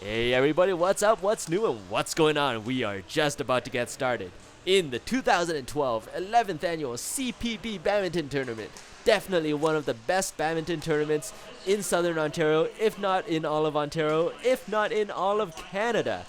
Hey everybody, what's up, what's new, and what's going on? We are just about to get started in the 2012 11th annual CPB Badminton Tournament. Definitely one of the best badminton tournaments in Southern Ontario, if not in all of Ontario, if not in all of Canada.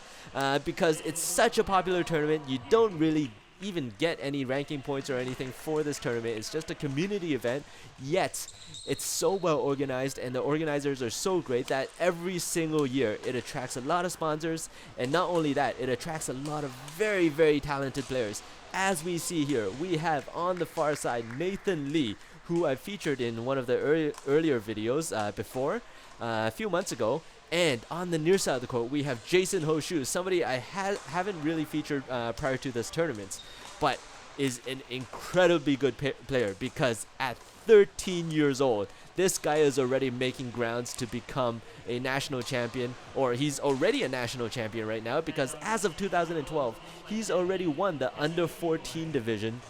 Because it's such a popular tournament, you don't really even get any ranking points or anything for this tournament. It's just a community event, yet it's so well organized and the organizers are so great that every single year it attracts a lot of sponsors, and not only that, it attracts a lot of very, very talented players. As we see here, we have on the far side Nathan Lee, who I featured in one of the earlier videos before, a few months ago. And on the near side of the court, we have Jason Ho-Shue, somebody I haven't really featured prior to this tournament, but is an incredibly good player, because at 13 years old, this guy is already making grounds to become a national champion, or he's already a national champion right now, because as of 2012, he's already won the under 14 division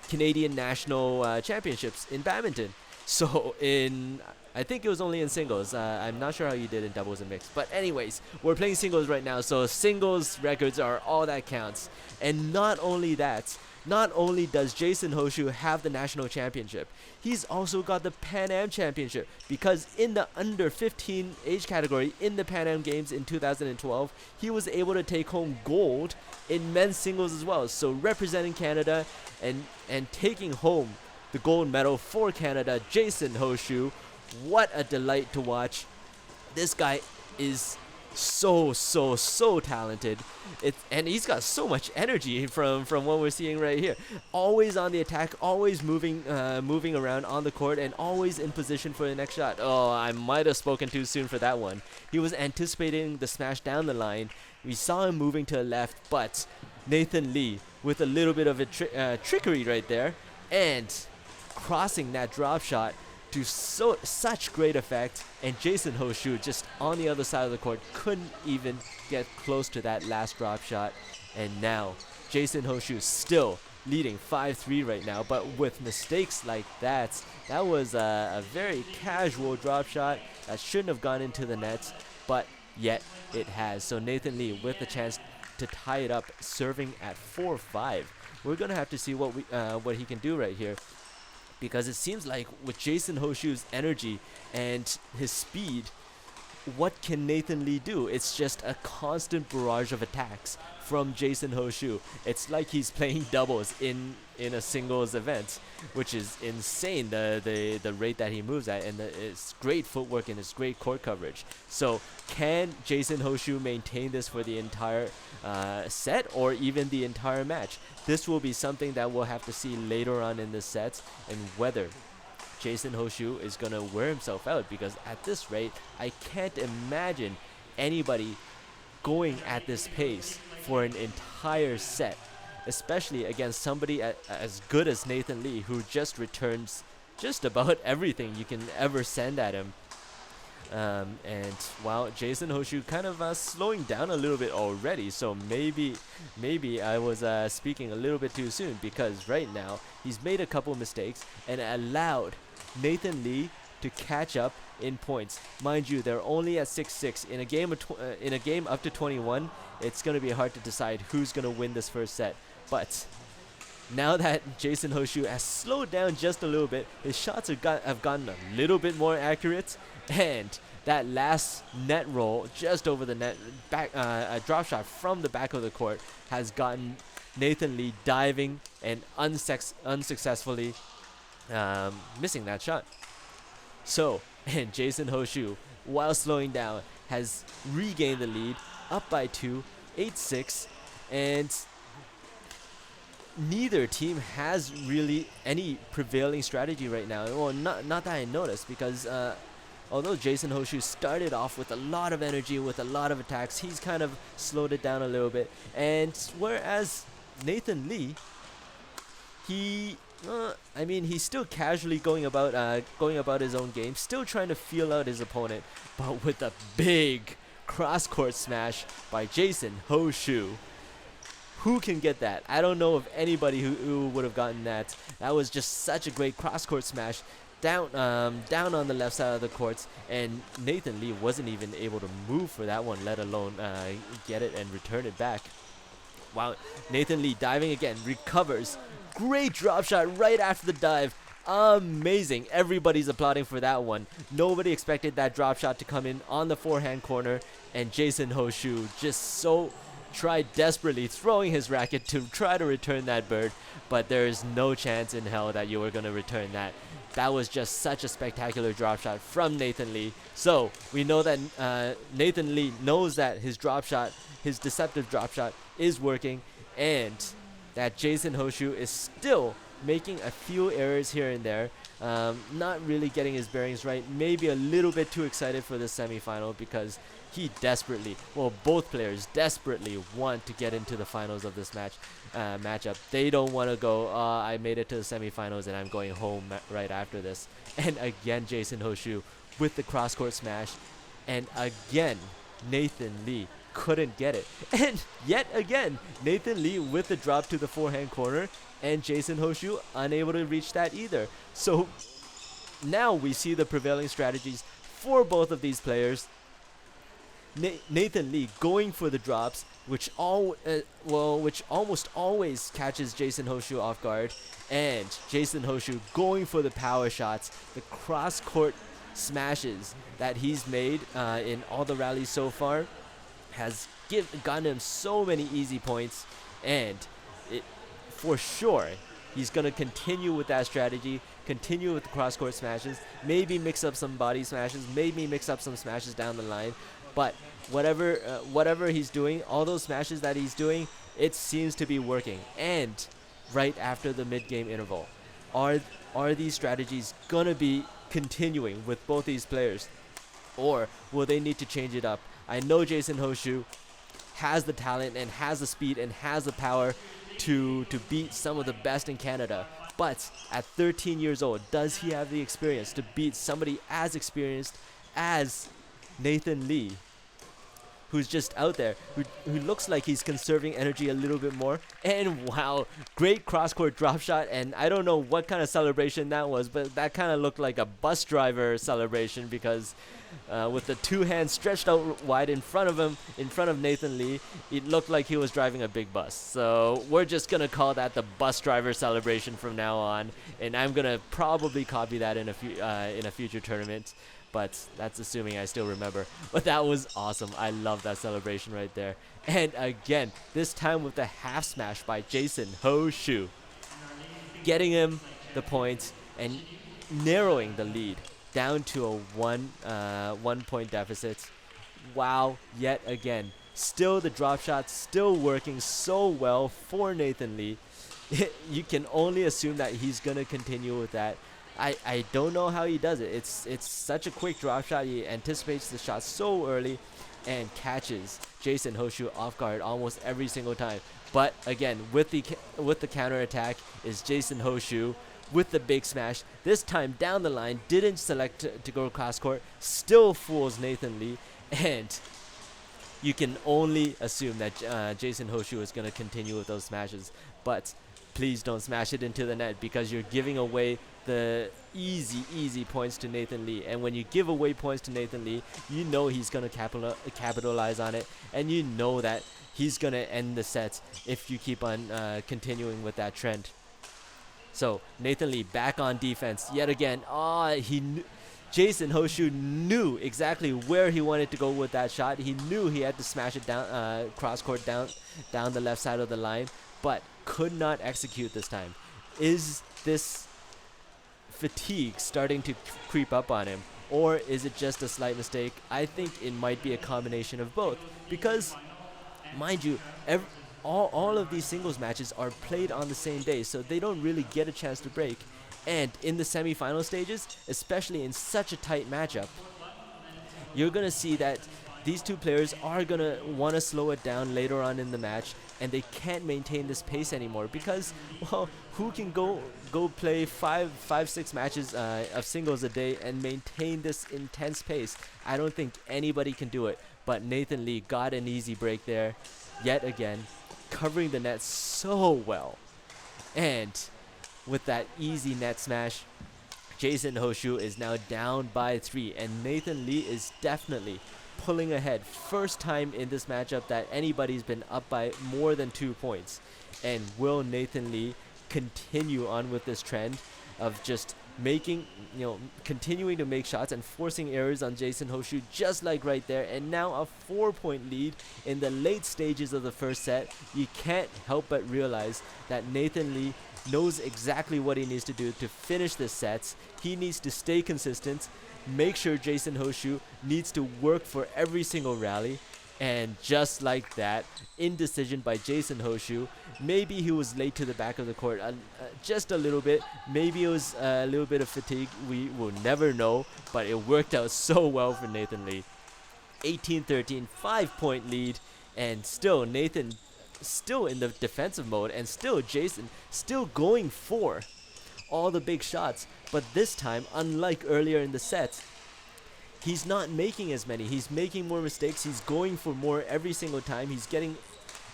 Canadian national championships in badminton. So I think it was only in singles. I'm not sure how you did in doubles and mixed. But anyways, we're playing singles right now, so singles records are all that counts. And not only that, not only does Jason Ho-Shue have the national championship, he's also got the Pan Am championship, because in the under 15 age category in the Pan Am Games in 2012, he was able to take home gold in men's singles as well. So representing Canada and taking home the gold medal for Canada, Jason Ho-Shue. What a delight to watch. This guy is so talented. And he's got so much energy from what we're seeing right here. Always on the attack, always moving around on the court, and always in position for the next shot. Oh, I might have spoken too soon for that one. He was anticipating the smash down the line. We saw him moving to the left, but Nathan Lee with a little bit of a trickery right there, and crossing that drop shot to such great effect, and Jason Ho-Shue just on the other side of the court couldn't even get close to that last drop shot. And now Jason Ho-Shue still leading 5-3 right now, but with mistakes like that was a very casual drop shot that shouldn't have gone into the net, but yet it has. So Nathan Lee with the chance to tie it up, serving at 4-5. We're gonna have to see what he can do right here, because it seems like with Jason Ho-Shue's energy and his speed, what can Nathan Lee do? It's just a constant barrage of attacks from Jason Ho-Shue. It's like he's playing doubles in a singles event, which is insane, the rate that he moves at, and his great footwork and his great court coverage. So can Jason Ho-Shue maintain this for the entire set, or even the entire match? This will be something that we'll have to see later on in the sets, and whether Jason Ho-Shue is going to wear himself out, because at this rate, I can't imagine anybody going at this pace for an entire set, especially against somebody as good as Nathan Lee, who just returns just about everything you can ever send at him. And while Jason Ho-Shue kind of slowing down a little bit already, so maybe I was speaking a little bit too soon, because right now he's made a couple mistakes and allowed Nathan Lee to catch up in points. Mind you, they're only at 6-6 in a game up to 21. It's going to be hard to decide who's going to win this first set, but now that Jason Ho-Shue has slowed down just a little bit, his shots have gotten a little bit more accurate, and that last net roll just over the net, a drop shot from the back of the court, has gotten Nathan Lee diving and unsuccessfully missing that shot. So, and Jason Ho-Shue, while slowing down, has regained the lead, up by 2, 8-6, and neither team has really any prevailing strategy right now. Well, not that I noticed, because although Jason Ho-Shue started off with a lot of energy, with a lot of attacks, he's kind of slowed it down a little bit. And whereas Nathan Lee, he's still casually going about his own game, still trying to feel out his opponent, but with a big cross-court smash by Jason Ho-Shue. Who can get that? I don't know of anybody who would have gotten that. That was just such a great cross-court smash. down on the left side of the courts, and Nathan Lee wasn't even able to move for that one, let alone get it and return it back. Wow, Nathan Lee diving again, recovers. Great drop shot right after the dive. Amazing. Everybody's applauding for that one. Nobody expected that drop shot to come in on the forehand corner, and Jason Ho-Shue just tried desperately throwing his racket to try to return that bird, but there is no chance in hell that you were going to return that. That was just such a spectacular drop shot from Nathan Lee. So we know that Nathan Lee knows that his drop shot, his deceptive drop shot, is working, and that Jason Ho-Shue is still making a few errors here and there, not really getting his bearings right, maybe a little bit too excited for the semifinal, because he desperately, well, both players desperately want to get into the finals of this matchup. They don't want to go, I made it to the semifinals and I'm going home right after this. And again, Jason Ho-Shue with the cross-court smash, and again, Nathan Lee couldn't get it. And yet again, Nathan Lee with the drop to the forehand corner, and Jason Ho-Shue unable to reach that either. So now we see the prevailing strategies for both of these players. Nathan Lee going for the drops, which almost always catches Jason Ho-Shue off guard, and Jason Ho-Shue going for the power shots, the cross-court smashes that he's made in all the rallies so far has gotten him so many easy points, and for sure he's going to continue with that strategy, continue with the cross-court smashes, maybe mix up some body smashes, maybe mix up some smashes down the line, but whatever he's doing, all those smashes that he's doing, it seems to be working. And right after the mid-game interval, are these strategies going to be continuing with both these players, or will they need to change it up? I know Jason Ho-Shue has the talent and has the speed and has the power to beat some of the best in Canada, but at 13 years old, does he have the experience to beat somebody as experienced as Nathan Lee, who's just out there, who looks like he's conserving energy a little bit more? And wow, great cross-court drop shot, and I don't know what kind of celebration that was, but that kind of looked like a bus driver celebration, because with the two hands stretched out wide in front of him, in front of Nathan Lee, it looked like he was driving a big bus. So we're just gonna call that the bus driver celebration from now on, and I'm gonna probably copy that in a future tournament. But that's assuming I still remember. But that was awesome. I love that celebration right there. And again, this time with the half smash by Jason Ho-Shue, getting him the points and narrowing the lead down to a one point deficit. Wow, yet again, still the drop shot still working so well for Nathan Lee. You can only assume that he's gonna continue with that. I don't know how he does it. It's such a quick drop shot. He anticipates the shot so early and catches Jason Ho-Shue off guard almost every single time. But again, with the counter attack is Jason Ho-Shue with the big smash. This time down the line, didn't select to go cross court, still fools Nathan Lee, and you can only assume that Jason Ho-Shue is going to continue with those smashes. But please don't smash it into the net, because you're giving away the easy points to Nathan Lee. And when you give away points to Nathan Lee, you know he's going to capitalize on it, and you know that he's going to end the sets if you keep on continuing with that trend. So Nathan Lee back on defense yet again. Jason Ho-Shue knew exactly where he wanted to go with that shot. He knew he had to smash it down, cross court down the left side of the line, but could not execute this time. Is this fatigue starting to creep up on him, or is it just a slight mistake? I think it might be a combination of both, because mind you, all of these singles matches are played on the same day, so they don't really get a chance to break. And in the semi-final stages, especially in such a tight matchup, you're going to see that these two players are going to want to slow it down later on in the match, and they can't maintain this pace anymore, because, well, who can go play five, 6 matches of singles a day and maintain this intense pace? I don't think anybody can do it. But Nathan Lee got an easy break there, yet again, covering the net so well. And with that easy net smash, Jason Ho-Shue is now down by 3, and Nathan Lee is definitely pulling ahead. First time in this matchup that anybody's been up by more than 2 points. And will Nathan Lee continue on with this trend of just making, continuing to make shots and forcing errors on Jason Ho-Shue, just like right there? And now a 4-point lead in the late stages of the first set. You can't help but realize that Nathan Lee knows exactly what he needs to do to finish this sets. He needs to stay consistent, make sure Jason Ho-Shue needs to work for every single rally. And just like that, indecision by Jason Ho-Shue. Maybe he was late to the back of the court just a little bit. Maybe it was a little bit of fatigue. We will never know, but it worked out so well for Nathan Lee. 18-13, 5-point lead, and still Nathan still in the defensive mode, and still Jason still going for all the big shots. But this time, unlike earlier in the sets, he's not making as many. He's making more mistakes. He's going for more every single time. He's getting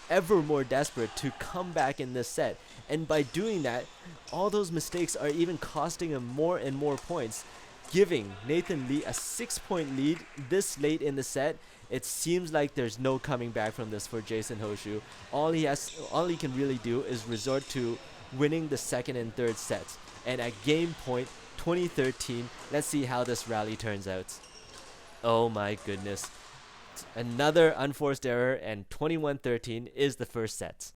ever more desperate to come back in this set. And by doing that, all those mistakes are even costing him more and more points, giving Nathan Lee a 6-point lead this late in the set. It seems like there's no coming back from this for Jason Ho-Shue. All he can really do is resort to winning the second and third sets. And at game point 2013, let's see how this rally turns out. Oh my goodness. Another unforced error, and 21-13 is the first set.